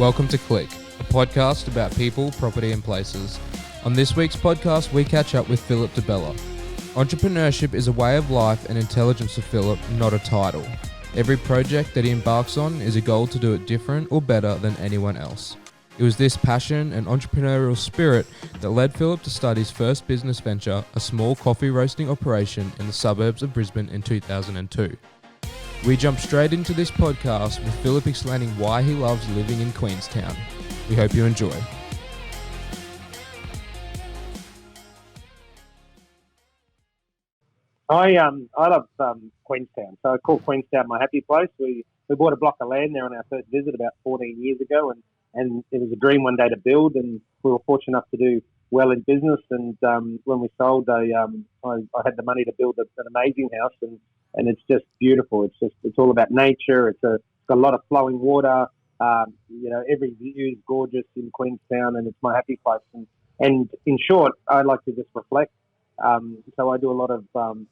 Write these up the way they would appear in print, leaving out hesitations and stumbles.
welcome to Qlick, a podcast about people, property and places. On this week's podcast, we catch up with Phillip Di Bella. Entrepreneurship is a way of life and intelligence for Phillip, not a title. Every project that he embarks on is a goal to do it different or better than anyone else. It was this passion and entrepreneurial spirit that led Phillip to start his first business venture, a small coffee roasting operation in the suburbs of Brisbane in 2002. We jump straight into this podcast with Phillip explaining why he loves living in Queenstown. We hope you enjoy. I love Queenstown, so I call Queenstown my happy place. We bought a block of land there on our first visit about 14 years ago, and it was a dream one day to build, and we were fortunate enough to do well in business. And when we sold, I had the money to build an amazing house, and it's just beautiful. It's all about nature. It's got a lot of flowing water. Every view is gorgeous in Queenstown, and it's my happy place. And in short, I like to just reflect. So I do a lot of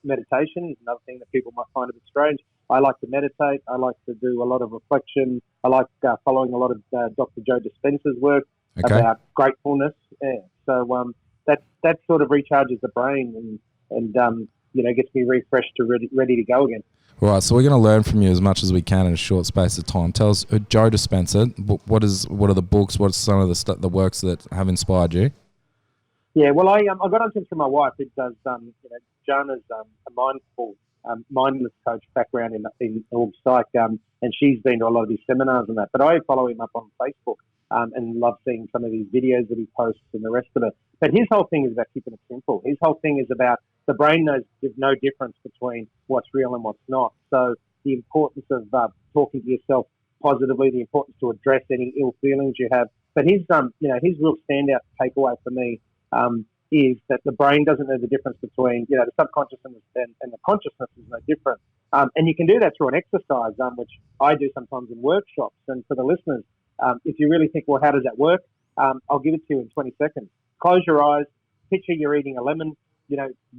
meditation. Another thing that people might find a bit strange. I like to meditate. I like to do a lot of reflection. I like following a lot of Dr. Joe Dispenza's work about gratefulness. Yeah. So that sort of recharges the brain and gets me refreshed to ready to go again. Right, so we're going to learn from you as much as we can in a short space of time. Tell us, Joe Dispenza, what are the books? What's some of the works that have inspired you? Yeah, well, I got onto it from my wife. It does, Joan is a mindless coach background in org psych, and she's been to a lot of his seminars and that. But I follow him up on Facebook and love seeing some of these videos that he posts and the rest of it. But his whole thing is about keeping it simple. His whole thing is about the brain knows there's no difference between what's real and what's not. So the importance of talking to yourself positively, the importance to address any ill feelings you have. But his real standout takeaway for me is that the brain doesn't know the difference between, the subconscious and the consciousness is no different. And you can do that through an exercise, which I do sometimes in workshops. And for the listeners, if you really think, well, how does that work? I'll give it to you in 20 seconds. Close your eyes, picture you're eating a lemon,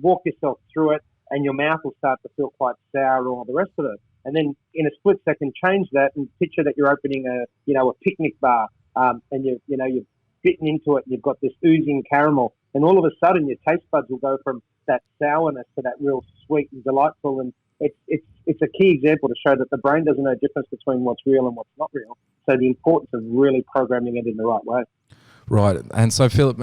walk yourself through it, and your mouth will start to feel quite sour and all the rest of it. And then in a split second, change that and picture that you're opening a picnic bar, and you're bitten into it and you've got this oozing caramel, and all of a sudden your taste buds will go from that sourness to that real sweet and delightful. And it's a key example to show that the brain doesn't know the difference between what's real and what's not real. So the importance of really programming it in the right way. Right. And so, Phillip,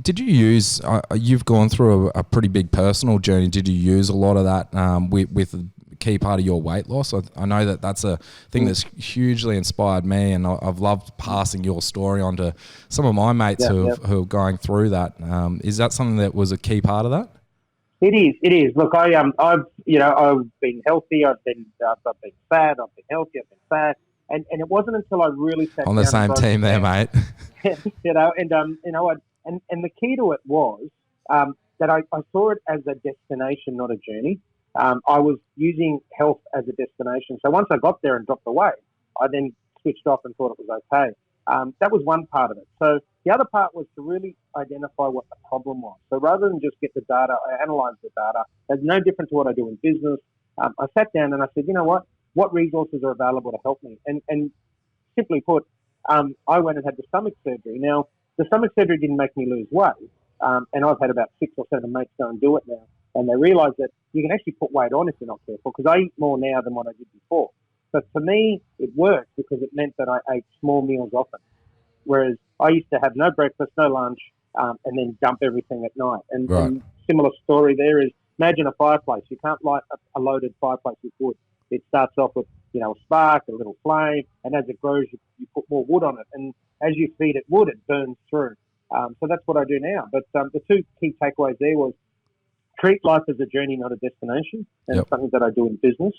did you use, you've gone through a pretty big personal journey. Did you use a lot of that with a key part of your weight loss? I know that's a thing that's hugely inspired me, and I've loved passing your story on to some of my mates who are going through that. Is that something that was a key part of that? It is. Look, I've been healthy. I've been fat. I've been healthy. I've been fat. And it wasn't until I really sat on the same team there, mate. And the key to it was that I saw it as a destination, not a journey. I was using health as a destination. So once I got there and dropped the weight, I then switched off and thought it was okay. That was one part of it. So the other part was to really identify what the problem was. So rather than just get the data, I analysed the data. It's no different to what I do in business. I sat down and I said, you know what resources are available to help me? And simply put, I went and had the stomach surgery. Now, the stomach surgery didn't make me lose weight, and I've had about 6 or 7 mates go and do it now, and they realise that you can actually put weight on if you're not careful, because I eat more now than what I did before. But for me, it worked because it meant that I ate small meals often, whereas I used to have no breakfast, no lunch, and then dump everything at night. And similar story there is, imagine a fireplace. You can't light a loaded fireplace with wood. It starts off with, a spark, a little flame, and as it grows, you put more wood on it. And as you feed it wood, it burns through. So that's what I do now. But the two key takeaways there was treat life as a journey, not a destination. And it's something that I do in business.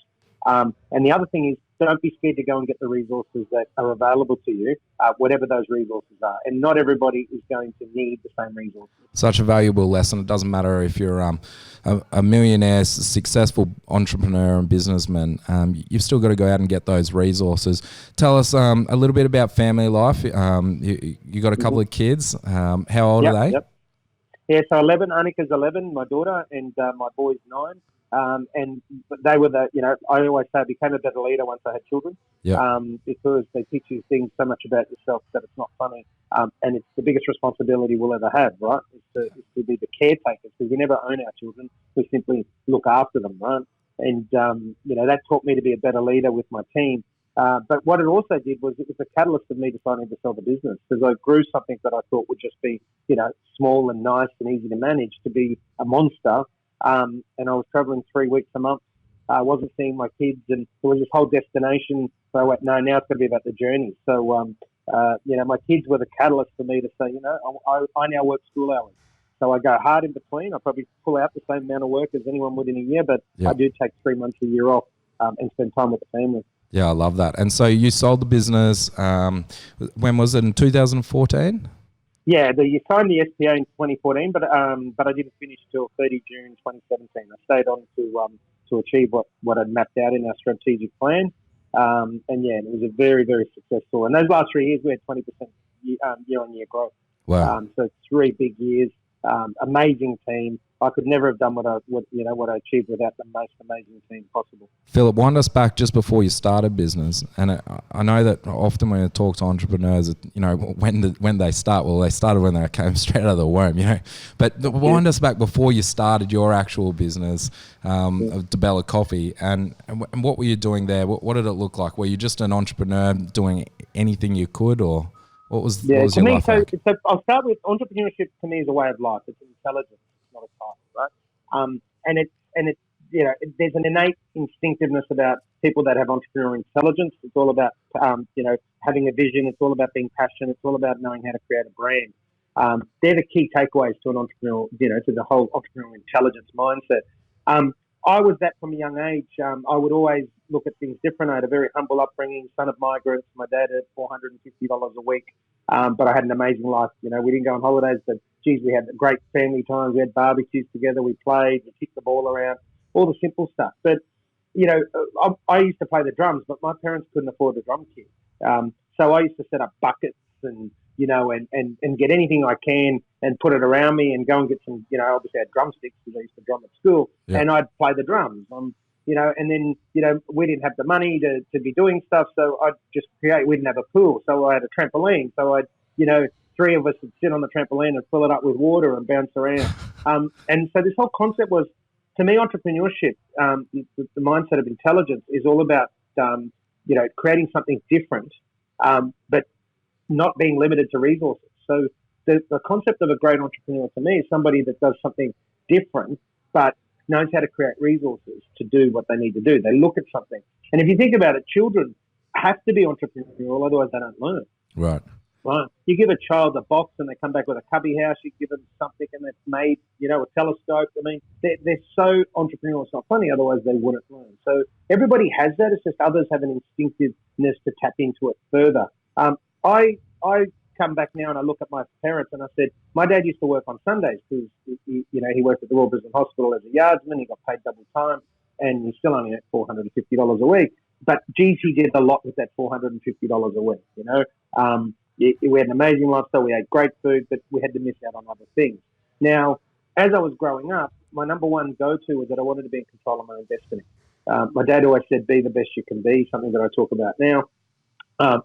And the other thing is, don't be scared to go and get the resources that are available to you, whatever those resources are. And not everybody is going to need the same resources. Such a valuable lesson. It doesn't matter if you're a millionaire, successful entrepreneur and businessman. You've still got to go out and get those resources. Tell us a little bit about family life. You got a couple of kids. How old are they? Yeah, so 11. Annika's 11, my daughter, and my boy's 9. and they were I always say I became a better leader once I had children, because they teach you things so much about yourself that it's not funny, and it's the biggest responsibility we'll ever have, right? Is to be the caretakers, because we never own our children, we simply look after them, right? And that taught me to be a better leader with my team. But what it also did was it was a catalyst of me deciding to sell the business, because I grew something that I thought would just be, small and nice and easy to manage, to be a monster. And I was traveling 3 weeks a month. I wasn't seeing my kids, and there was this whole destination. So I went, no, now it's going to be about the journey. So, my kids were the catalyst for me to say, I now work school hours. So I go hard in between. I probably pull out the same amount of work as anyone would in a year, but I do take 3 months a year off and spend time with the family. Yeah, I love that. And so you sold the business, when was it, in 2014? Yeah, you signed the SPA in 2014, but I didn't finish till 30 June 2017. I stayed on to achieve what I'd mapped out in our strategic plan. It was a very, very successful. And those last 3 years, we had 20% year-on-year growth. Wow. So 3 big years, amazing team. I could never have done what I achieved without the most amazing team possible. Phillip, wind us back just before you started business, and I know that often when I talk to entrepreneurs, when they start, they started when they came straight out of the womb, But wind us back before you started your actual business, of Di Bella Coffee, and what were you doing there? What did it look like? Were you just an entrepreneur doing anything you could, or what was your life like? So I'll start with entrepreneurship. To me, is a way of life. It's intelligence. Not a title, right? And it's there's an innate instinctiveness about people that have entrepreneurial intelligence. It's all about having a vision. It's all about being passionate. It's all about knowing how to create a brand. They're the key takeaways to an entrepreneur, to the whole entrepreneurial intelligence mindset. I was that from a young age. I would always look at things different. I had a very humble upbringing, son of migrants. My dad had $450 a week, but I had an amazing life. We didn't go on holidays, but geez, we had great family times. We had barbecues together. We played. We kicked the ball around. All the simple stuff. But I used to play the drums, but my parents couldn't afford the drum kit. So I used to set up buckets and get anything I can and put it around me and go and get some, obviously I had drumsticks because I used to drum at school, and I'd play the drums. And then, we didn't have the money to be doing stuff, so I'd just create. We didn't have a pool, so I had a trampoline. So I'd, 3 of us would sit on the trampoline and fill it up with water and bounce around. And so this whole concept was, to me, entrepreneurship, the mindset of intelligence is all about, creating something different, but not being limited to resources. So the concept of a great entrepreneur to me is somebody that does something different, but knows how to create resources to do what they need to do. They look at something. And if you think about it, children have to be entrepreneurial, otherwise they don't learn. Right. Right. You give a child a box and they come back with a cubby house. You give them something and it's made, a telescope. I mean, they're so entrepreneurial. It's not funny. Otherwise, they wouldn't learn. So everybody has that. It's just others have an instinctiveness to tap into it further. I come back now and I look at my parents and I said, my dad used to work on Sundays because, he worked at the Royal Brisbane Hospital as a yardsman. He got paid double time and he still only had $450 a week. But geez, he did a lot with that $450 a week, We had an amazing lifestyle. We ate great food, but we had to miss out on other things. Now, as I was growing up, my number one go-to was that I wanted to be in control of my own destiny. My dad always said, be the best you can be, something that I talk about now.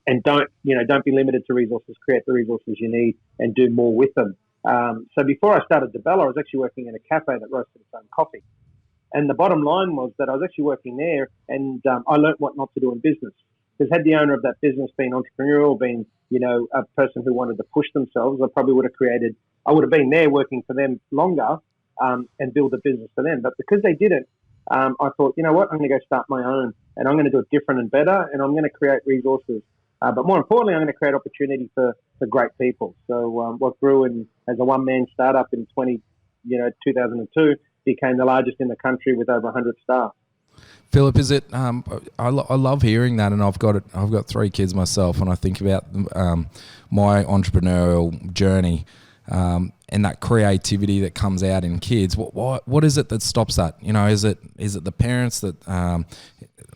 And don't be limited to resources, create the resources you need and do more with them. So before I started Di Bella, I was actually working in a cafe that roasted its own coffee. And the bottom line was that I was actually working there and I learned what not to do in business. Because had the owner of that business been entrepreneurial, been, a person who wanted to push themselves, I would have been there working for them longer and build a business for them. But because they didn't, I thought, you know what, I'm going to go start my own and I'm going to do it different and better and I'm going to create resources. But more importantly, I'm going to create opportunity for great people. So what grew as a one-man startup in 2002 became the largest in the country with over 100 staff. Phillip, is it? I love hearing that, and I've got 3 kids myself. When I think about my entrepreneurial journey and that creativity that comes out in kids, what is it that stops that? Is it the parents that,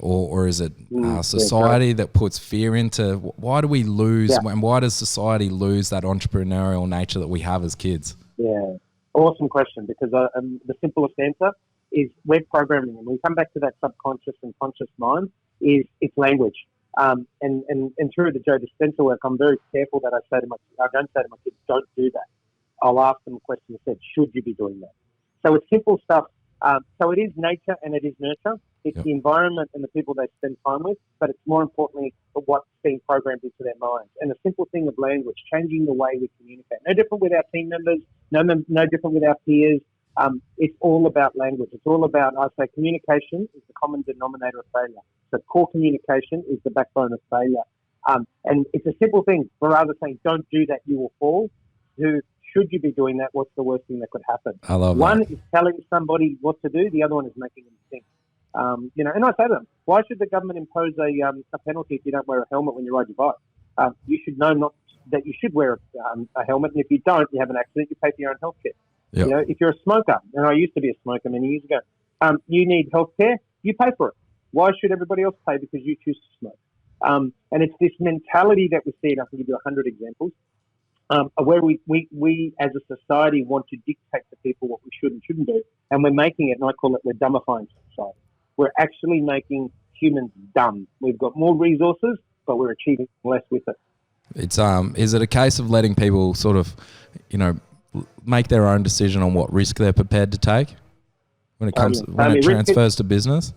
or is it society that puts fear into? Why do we lose? Yeah. And why does society lose that entrepreneurial nature that we have as kids? Yeah, awesome question. Because the simplest answer is we're programming them. We come back to that subconscious and conscious mind is it's language. And through the Joe Dispenza work, I'm very careful that I don't say to my kids, don't do that. I'll ask them a question that said, should you be doing that? So it's simple stuff. So it is nature and it is nurture. It's the environment and the people they spend time with, but it's more importantly what's being programmed into their minds. And the simple thing of language, changing the way we communicate. No different with our team members, no different with our peers. It's all about language. It's all about, I say, communication is the common denominator of failure. So core communication is the backbone of failure. And it's a simple thing. For rather saying, don't do that, you will fall, to should you be doing that, what's the worst thing that could happen? I love One that. is telling somebody what to do. The other one is making them think. And I say to them, why should the government impose a penalty if you don't wear a helmet when you ride your bike? You should know that you should wear a helmet, and if you don't, you have an accident, you pay for your own health care. Yep. You know, if you're a smoker, and I used to be a smoker many years ago, you need health care, you pay for it. Why should everybody else pay because you choose to smoke? And it's this mentality that we see, and I can give you 100 examples, where we as a society want to dictate to people what we should and shouldn't do, and we're making it, and I call it, we're dumbifying society. We're actually making humans dumb. We've got more resources, but we're achieving less with it. It's is it a case of letting people sort of, make their own decision on what risk they're prepared to take when it transfers to business?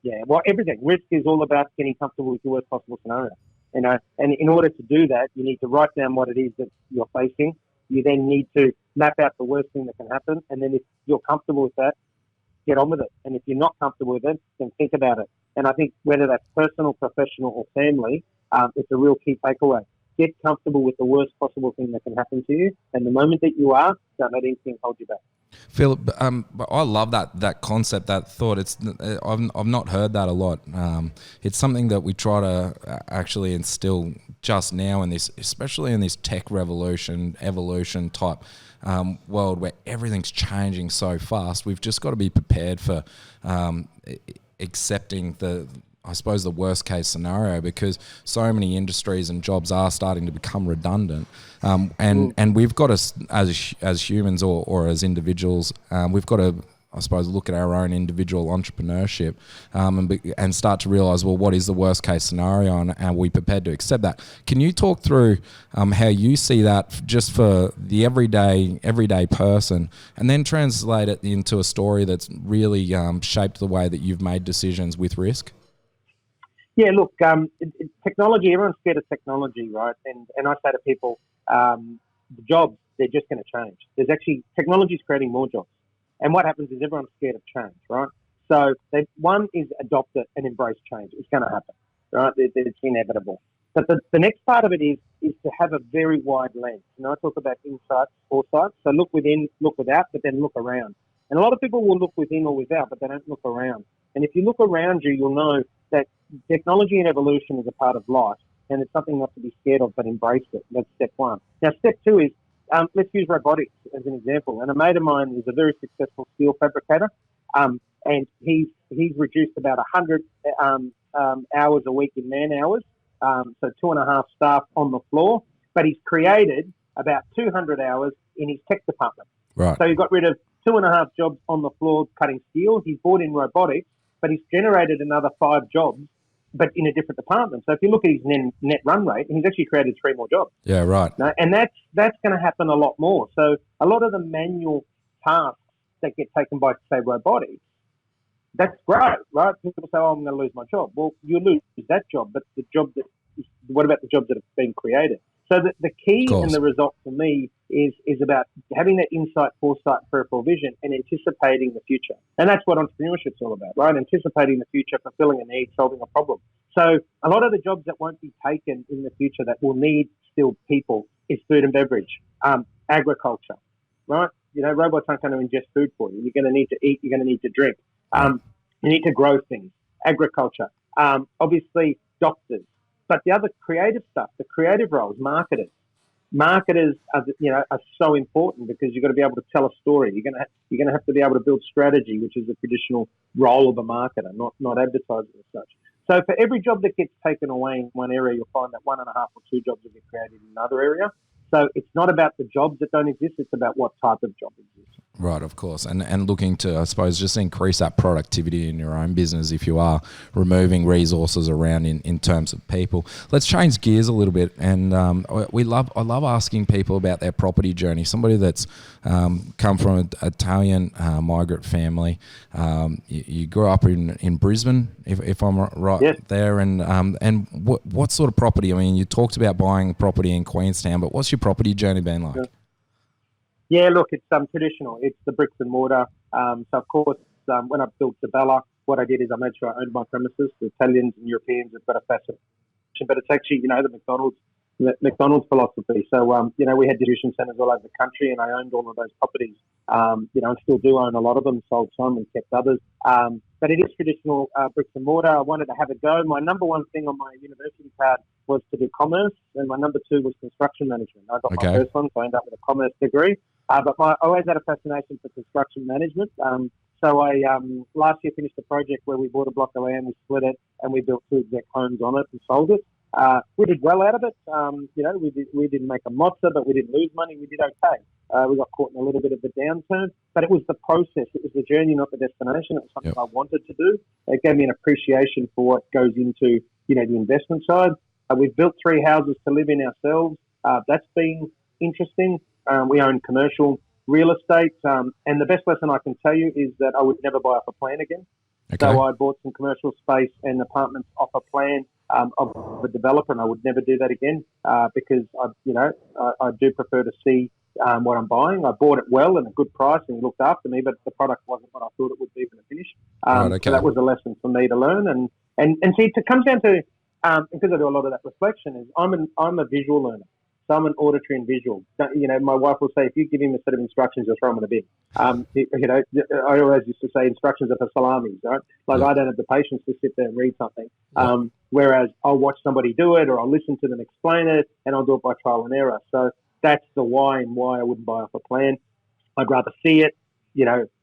Yeah, well, everything. Risk is all about getting comfortable with the worst possible scenario. And in order to do that, you need to write down what it is that you're facing. You then need to map out the worst thing that can happen. And then if you're comfortable with that, get on with it. And if you're not comfortable with it, then think about it. And I think whether that's personal, professional, or family, it's a real key takeaway. Get comfortable with the worst possible thing that can happen to you. And the moment that you are, don't let anything hold you back. Phillip, I love that concept, that thought. I've not heard that a lot. It's something that we try to actually instill just now in this, especially in this tech evolution type world where everything's changing so fast. We've just got to be prepared for accepting the worst case scenario, because so many industries and jobs are starting to become redundant, and we've got to, as humans or as individuals, we've got to, I suppose, look at our own individual entrepreneurship and start to realise, well, what is the worst case scenario, and are we prepared to accept that? Can you talk through how you see that just for the everyday person, and then translate it into a story that's really shaped the way that you've made decisions with risk? Yeah, look, technology, everyone's scared of technology, right? And I say to people, the jobs, they're just going to change. Technology's creating more jobs. And what happens is everyone's scared of change, right? So one is adopt it and embrace change. It's going to happen, right? It's inevitable. But the next part of it is to have a very wide lens. I talk about insights, foresight. So look within, look without, but then look around. And a lot of people will look within or without, but they don't look around. And if you look around you, you'll know that technology and evolution is a part of life, and it's something not to be scared of, but embrace it. That's step one. Now, step two is, let's use robotics as an example. And a mate of mine is a very successful steel fabricator, and he's reduced about 100 hours a week in man hours, so 2.5 staff on the floor, but he's created about 200 hours in his tech department. Right. So he got rid of 2.5 jobs on the floor cutting steel. He's brought in robotics, but he's generated another 5 jobs, but in a different department. So if you look at his net run rate, he's actually created 3 more jobs. Yeah, right. And that's going to happen a lot more. So a lot of the manual tasks that get taken by, say, robotics, that's great, right? People say, oh, I'm going to lose my job. Well, you lose that job, but what about the jobs that have been created? So the key and the result for me is about having that insight, foresight, peripheral vision, and anticipating the future. And that's what entrepreneurship's all about, right? Anticipating the future, fulfilling a need, solving a problem. So a lot of the jobs that won't be taken in the future that will need still people is food and beverage, agriculture, right? Robots aren't going to ingest food for you. You're going to need to eat. You're going to need to drink. You need to grow things. Agriculture, obviously doctors. But the other creative stuff, the creative roles, marketers are so important, because you've got to be able to tell a story. You're going to have to be able to build strategy, which is a traditional role of a marketer, not advertising as such. So for every job that gets taken away in one area, you'll find that 1.5 or 2 jobs will get created in another area. So it's not about the jobs that don't exist; it's about what type of job exists. Right, of course. And looking to, I suppose, just increase that productivity in your own business if you are removing resources around in terms of people. Let's change gears a little bit. And I love asking people about their property journey. Somebody that's come from an Italian migrant family. You grew up in Brisbane, if I'm right. Yes. There. And what sort of property? I mean, you talked about buying property in Queenstown, but what's your property journey been like? Yeah. Yeah, look, it's traditional. It's the bricks and mortar. So, of course, when I built Di Bella, what I did is I made sure I owned my premises. The Italians and Europeans have got a fascination, but it's actually, the McDonald's philosophy. So, we had distribution centres all over the country, and I owned all of those properties. And still do own a lot of them, sold some and kept others. But it is traditional bricks and mortar. I wanted to have a go. My number one thing on my university card was to do commerce, and my number two was construction management. I got my first one, so I ended up with a commerce degree. But I always had a fascination for construction management. So I last year finished a project where we bought a block of land, we split it, and we built 2 exec homes on it and sold it. We did well out of it. We didn't make a mozza, but we didn't lose money. We did okay. We got caught in a little bit of a downturn, but it was the process. It was the journey, not the destination. It was something I wanted to do. It gave me an appreciation for what goes into, the investment side. We've built 3 houses to live in ourselves. That's been interesting. We own commercial real estate. And the best lesson I can tell you is that I would never buy off a plan again. Okay. So I bought some commercial space and apartments off a plan of a developer, and I would never do that again because I do prefer to see what I'm buying. I bought it well and a good price and looked after me, but the product wasn't what I thought it would be for the finish. So that was a lesson for me to learn. And see, it comes down to because I do a lot of that reflection. Is I'm a visual learner. So I'm an auditory and visual. My wife will say, if you give him a set of instructions, you'll throw him in a bin. I always used to say instructions are for salamis, right? I don't have the patience to sit there and read something. Whereas I'll watch somebody do it or I'll listen to them explain it and I'll do it by trial and error. So that's the why and why I wouldn't buy off a plan. I'd rather see it,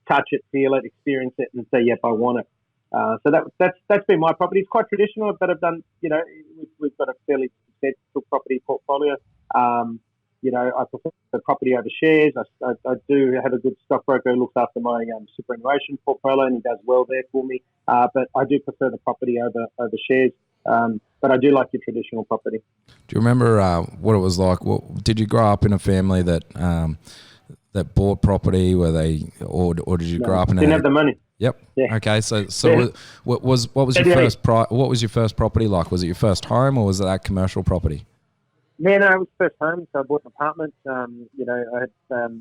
touch it, feel it, experience it and say, yep, I want it. So that's been my property. It's quite traditional, but I've done, we've got a fairly successful property portfolio. I prefer the property over shares. I do have a good stockbroker who looks after my superannuation portfolio, and he does well there for me. But I do prefer the property over shares. But I do like your traditional property. Do you remember what it was like? Did you grow up in a family that that bought property? Were they, or did you grow up in? Didn't have the money. Yep. Yeah. Okay. So what was your first what was your first property like? Was it your first home, or was it that commercial property? Yeah, no, it was first home, so I bought an apartment. I had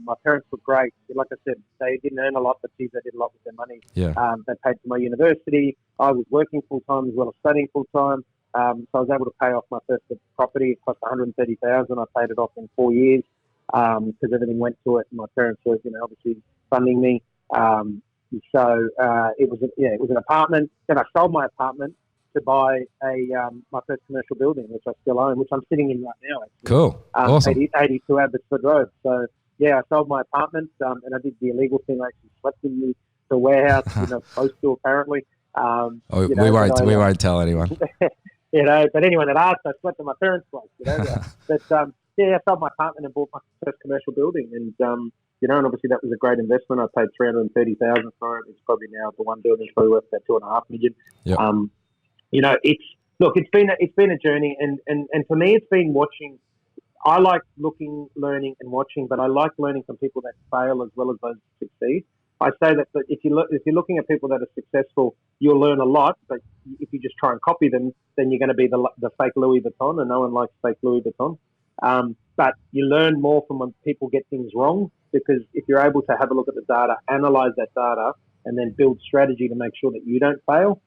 my parents were great. Like I said, they didn't earn a lot, but geez, they did a lot with their money. Yeah. They paid for my university. I was working full time as well as studying full time. So I was able to pay off my first property. It cost $130,000. I paid it off in 4 years because everything went to it. And my parents were, obviously funding me. So it was an apartment. Then I sold my apartment to buy my first commercial building, which I still own, which I'm sitting in right now. Actually. Cool. Awesome. 82 Abbotsford Road. So, I sold my apartment and I did the illegal thing. I actually slept in the warehouse, supposed to apparently. We won't tell anyone. But anyone that asked, I slept in my parents' place, But, I sold my apartment and bought my first commercial building. And, and obviously that was a great investment. I paid $330,000 for it. It's probably now the one building's probably worth about $2.5 million. Yep. It's been a journey, and for me, it's been watching. I like looking, learning, and watching, but I like learning from people that fail as well as those that succeed. I say that if you're looking at people that are successful, you'll learn a lot. But if you just try and copy them, then you're going to be the fake Louis Vuitton, and no one likes fake Louis Vuitton. But you learn more from when people get things wrong, because if you're able to have a look at the data, analyze that data, and then build strategy to make sure that you don't fail.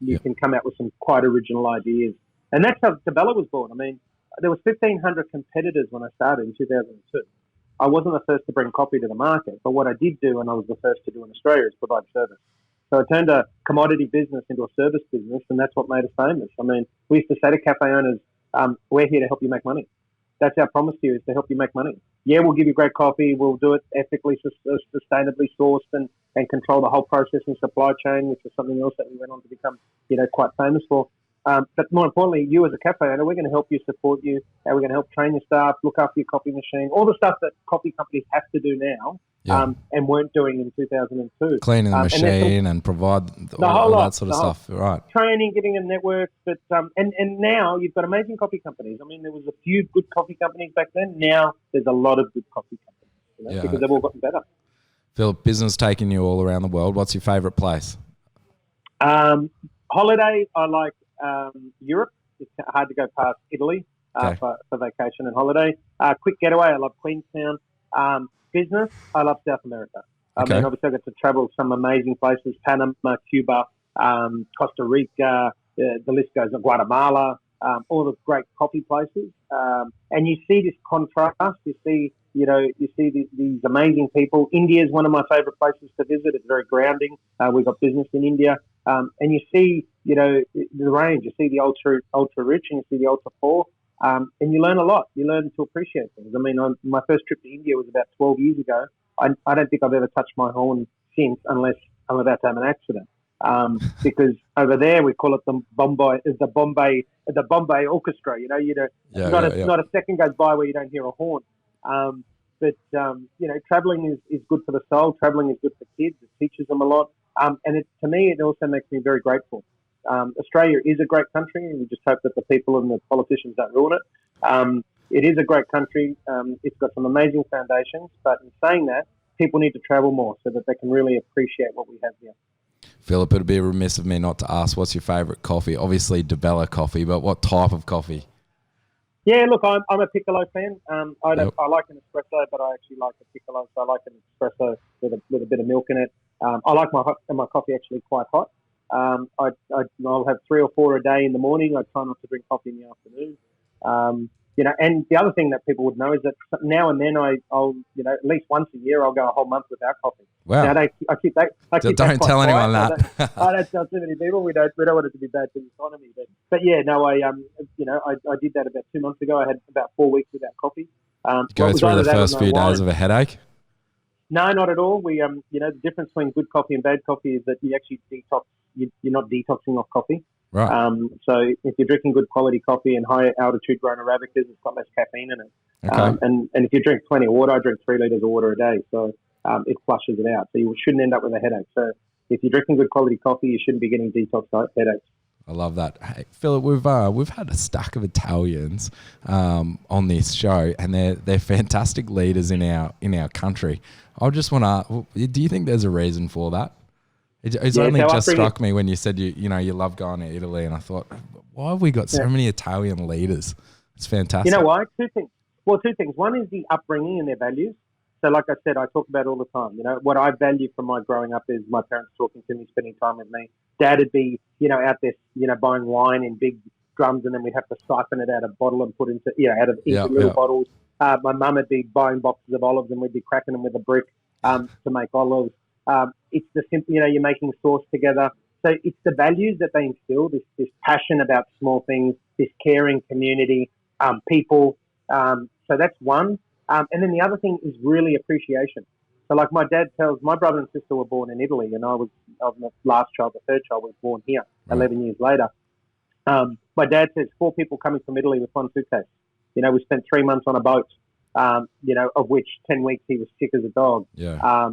You can come out with some quite original ideas. And that's how Di Bella was born. I mean, there was 1,500 competitors when I started in 2002. I wasn't the first to bring coffee to the market, but what I did do, and I was the first to do in Australia, is provide service. So I turned a commodity business into a service business, and that's what made us famous. I mean, we used to say to cafe owners, we're here to help you make money. That's our promise to you, is to help you make money. Yeah, we'll give you great coffee. We'll do it ethically, sustainably sourced, and control the whole process and supply chain, which was something else that we went on to become, quite famous for. But more importantly, you as a cafe owner, we're going to help you, support you, and we're going to help train your staff, look after your coffee machine, all the stuff that coffee companies have to do now. and weren't doing in 2002. Cleaning the machine and provide all that sort of stuff. Right. Training, getting a network. But and now you've got amazing coffee companies. I mean, there was a few good coffee companies back then. Now there's a lot of good coffee companies, because they've all gotten better. Phillip, business taking you all around the world. What's your favourite place? Holiday, I like Europe. It's hard to go past Italy for vacation and holiday. Quick getaway, I love Queenstown. Business, I love South America. I mean, obviously I got to travel some amazing places, Panama, Cuba, Costa Rica, the list goes on, Guatemala, all the great coffee places. And you see this contrast. You see these amazing people. India is one of my favorite places to visit. It's very grounding. We've got business in India. And you see, the range. You see the ultra rich and you see the ultra poor. And you learn a lot. You learn to appreciate things. I mean, my first trip to India was about 12 years ago. I don't think I've ever touched my horn since, unless I'm about to have an accident. Because over there we call it the Bombay Orchestra. Not a second goes by where you don't hear a horn. But traveling is good for the soul. Traveling is good for kids. It teaches them a lot. And to me, it also makes me very grateful. Australia is a great country, and we just hope that the people and the politicians don't ruin it. It is a great country. It's got some amazing foundations, but in saying that, people need to travel more so that they can really appreciate what we have here. Phillip, it would be remiss of me not to ask, what's your favourite coffee? Obviously, Di Bella coffee, but what type of coffee? Yeah, look, I'm a piccolo fan. I like an espresso, but I actually like a piccolo, so I like an espresso with a bit of milk in it. I like my coffee actually quite hot. I'll have 3 or 4 a day in the morning. I try not to drink coffee in the afternoon. And the other thing that people would know is that now and then I'll at least once a year I'll go a whole month without coffee. Wow. Now, I keep that. Don't tell anyone that. I don't tell too many people. We don't want it to be bad for the economy. But yeah, no, I did that about 2 months ago. I had about 4 weeks without coffee. Go through the first few days of a headache? No, not at all. We the difference between good coffee and bad coffee is that you actually detox. You're not detoxing off coffee. Right. So if you're drinking good quality coffee and high altitude grown Arabicas, it's got less caffeine in it. Okay. And if you drink plenty of water, I drink 3 litres of water a day, so it flushes it out. So you shouldn't end up with a headache. So if you're drinking good quality coffee, you shouldn't be getting detox headaches. I love that. Hey, Phillip, we've had a stack of Italians on this show, and they're fantastic leaders in our country. I just want to. Do you think there's a reason for that? It's only just struck me when you said you love going to Italy, and I thought, why have we got so many Italian leaders? It's fantastic. You know why? Two things. Well, 2 things. One is the upbringing and their values. So like I said, I talk about it all the time. What I value from my growing up is my parents talking to me, spending time with me. Dad would be, out there, buying wine in big drums, and then we'd have to siphon it out of a bottle and put into, out of little bottles. My mum would be buying boxes of olives, and we'd be cracking them with a brick to make olives. It's the simple, you're making sauce together. So it's the values that they instill, this passion about small things, this caring community, people. So that's one. And then the other thing is really appreciation. So like my dad tells, my brother and sister were born in Italy, and I'm the last child, the third child was born here 11 years later. My dad says 4 people coming from Italy with 1 suitcase. We spent 3 months on a boat, of which 10 weeks he was sick as a dog. Yeah.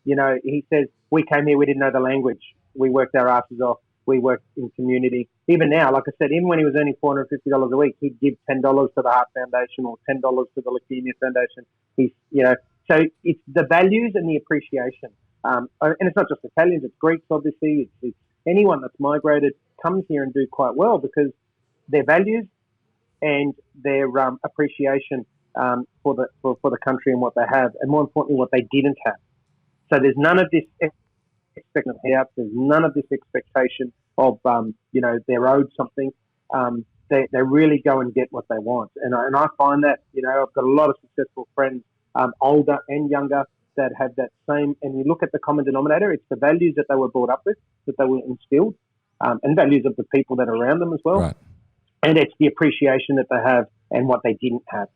He says, we came here, we didn't know the language. We worked our asses off. We worked in community. Even now, like I said, even when he was earning $450 a week, he'd give $10 to the Heart Foundation or $10 to the Leukemia Foundation. So it's the values and the appreciation. And it's not just Italians, it's Greeks, obviously. It's anyone that's migrated comes here and do quite well because their values and their appreciation for the country and what they have, and more importantly, what they didn't have. So there's none of this expectation of help. There's none of this expectation of, they're owed something. They really go and get what they want. And I find that, I've got a lot of successful friends, older and younger, that have that same, and you look at the common denominator, it's the values that they were brought up with, that they were instilled, and values of the people that are around them as well. Right. And it's the appreciation that they have and what they didn't have.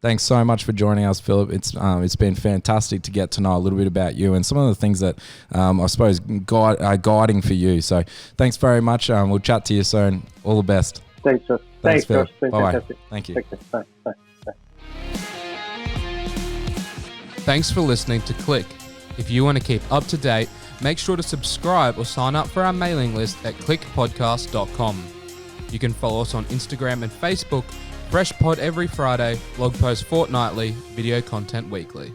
Thanks so much for joining us, Phillip. It's been fantastic to get to know a little bit about you and some of the things that I suppose are guiding for you. So thanks very much. We'll chat to you soon. All the best. Thanks, Josh. Thanks, Josh. Bye-bye. Thank you. Bye. Bye. Thanks for listening to Qlick. If you want to keep up to date, make sure to subscribe or sign up for our mailing list at qlickpodcast.com. You can follow us on Instagram and Facebook. Fresh pod every Friday, blog post fortnightly, video content weekly.